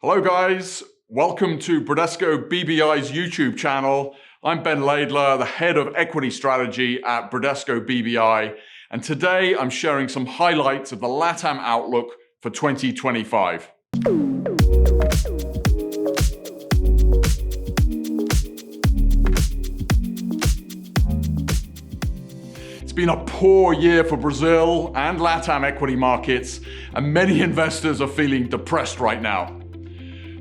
Hello guys, welcome to Bradesco BBI's YouTube channel. I'm Ben Laidler, the Head of Equity Strategy at Bradesco BBI, and today I'm sharing some highlights of the LatAm outlook for 2025. It's been a poor year for Brazil and LatAm equity markets, and many investors are feeling depressed right now.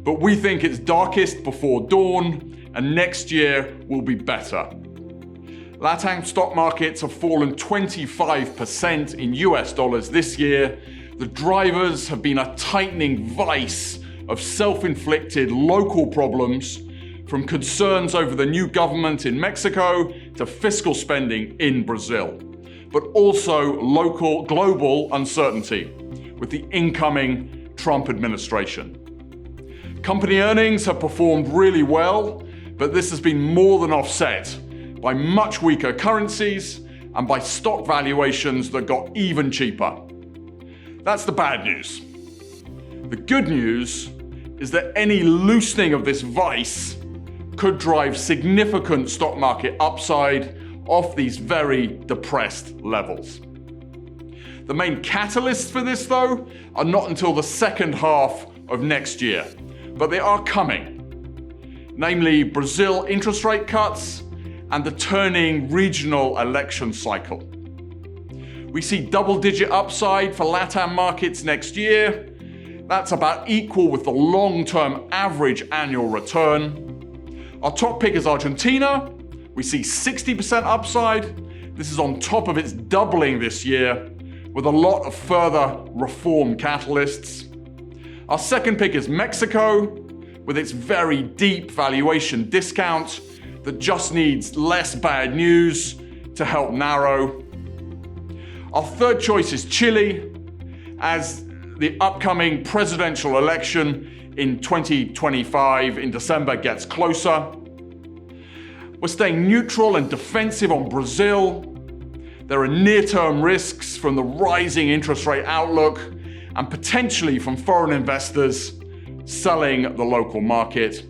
But we think it's darkest before dawn, and next year will be better. LatAm stock markets have fallen 25% in US dollars this year. The drivers have been a tightening vice of self-inflicted local problems, from concerns over the new government in Mexico to fiscal spending in Brazil, but also global uncertainty with the incoming Trump administration. Company earnings have performed really well, but this has been more than offset by much weaker currencies and by stock valuations that got even cheaper. That's the bad news. The good news is that any loosening of this vice could drive significant stock market upside off these very depressed levels. The main catalysts for this, though, are not until the second half of next year. But they are coming, namely Brazil interest rate cuts and the turning regional election cycle. We see double-digit upside for LatAm markets next year. That's about equal with the long-term average annual return. Our top pick is Argentina. We see 60% upside. This is on top of its doubling this year, with a lot of further reform catalysts. Our second pick is Mexico, with its very deep valuation discount that just needs less bad news to help narrow. Our third choice is Chile, as the upcoming presidential election in 2025 in December gets closer. We're staying neutral and defensive on Brazil. There are near-term risks from the rising interest rate outlook and potentially from foreign investors selling the local market.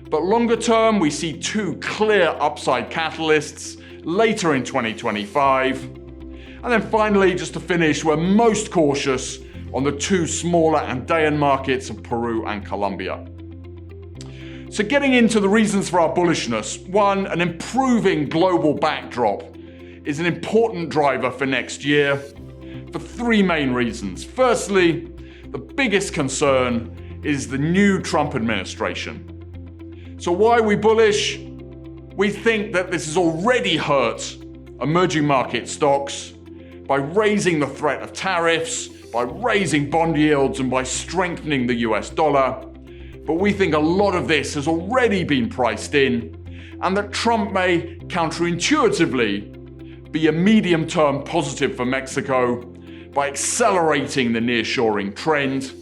But longer term, we see two clear upside catalysts later in 2025. And then finally, just to finish, we're most cautious on the two smaller Andean markets of Peru and Colombia. So getting into the reasons for our bullishness, one, an improving global backdrop is an important driver for next year, for three main reasons. Firstly, the biggest concern is the new Trump administration. So why are we bullish? We think that this has already hurt emerging market stocks by raising the threat of tariffs, by raising bond yields, and by strengthening the US dollar. But we think a lot of this has already been priced in, and that Trump may counterintuitively be a medium-term positive for Mexico by accelerating the nearshoring trend,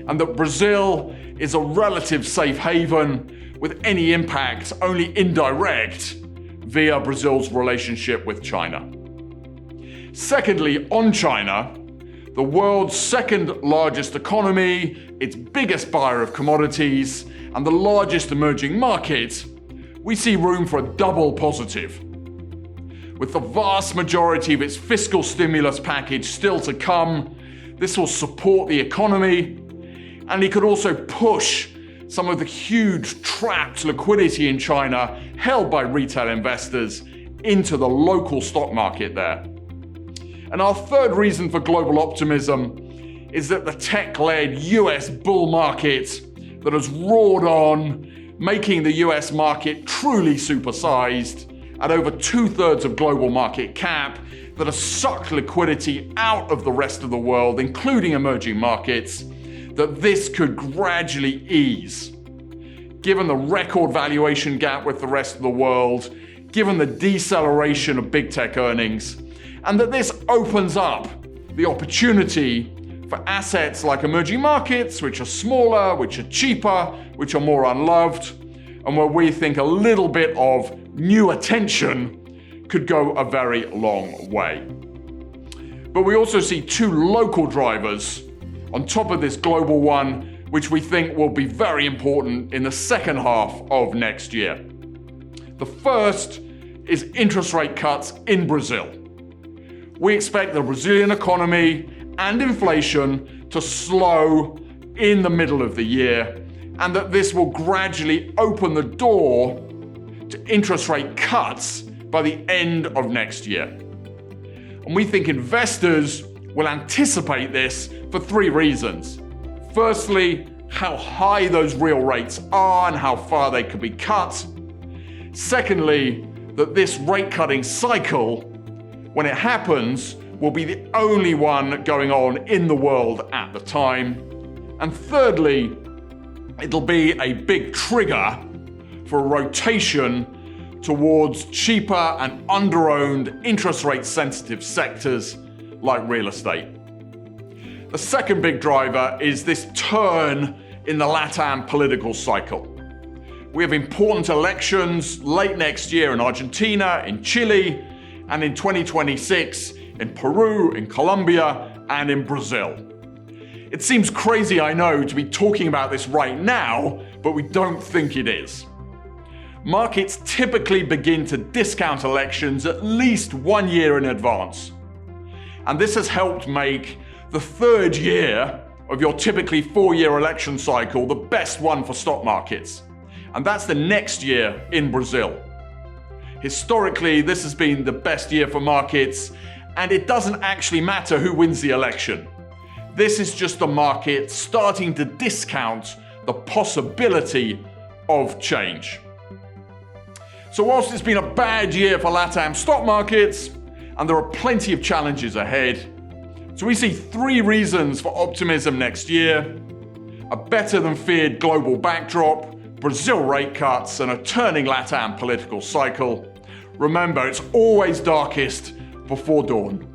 and that Brazil is a relative safe haven with any impact only indirect via Brazil's relationship with China. Secondly, on China, the world's second largest economy, its biggest buyer of commodities, and the largest emerging market, we see room for a double positive. With the vast majority of its fiscal stimulus package still to come, this will support the economy, and it could also push some of the huge trapped liquidity in China held by retail investors into the local stock market there. And our third reason for global optimism is that the tech-led US bull market that has roared on, making the US market truly supersized, at over 2/3 of global market cap, that has sucked liquidity out of the rest of the world, including emerging markets, that this could gradually ease. Given the record valuation gap with the rest of the world, given the deceleration of big tech earnings, and that this opens up the opportunity for assets like emerging markets, which are smaller, which are cheaper, which are more unloved, and where we think a little bit of new attention could go a very long way. But we also see two local drivers on top of this global one, which we think will be very important in the second half of next year. The first is interest rate cuts in Brazil. We expect the Brazilian economy and inflation to slow in the middle of the year, and that this will gradually open the door to interest rate cuts by the end of next year. And we think investors will anticipate this for three reasons. Firstly, how high those real rates are and how far they could be cut. Secondly, that this rate cutting cycle, when it happens, will be the only one going on in the world at the time. And thirdly, it'll be a big trigger for a rotation towards cheaper and under-owned interest rate sensitive sectors like real estate. The second big driver is this turn in the LatAm political cycle. We have important elections late next year in Argentina, in Chile, and in 2026 in Peru, in Colombia, and in Brazil. It seems crazy, I know, to be talking about this right now, but we don't think it is. Markets typically begin to discount elections at least 1 year in advance. And this has helped make the third year of your typically 4-year election cycle the best one for stock markets. And that's the next year in Brazil. Historically, this has been the best year for markets, and it doesn't actually matter who wins the election. This is just the market starting to discount the possibility of change. So whilst it's been a bad year for LatAm stock markets, and there are plenty of challenges ahead, so we see 3 reasons for optimism next year: a better than feared global backdrop, Brazil rate cuts, and a turning LatAm political cycle. Remember, it's always darkest before dawn.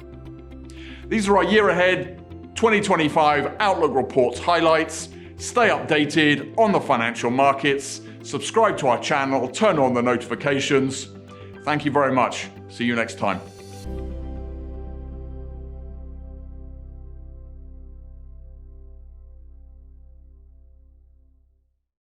These are our year ahead 2025 Outlook Reports highlights. Stay updated on the financial markets, subscribe to our channel, turn on the notifications. Thank you very much. See you next time.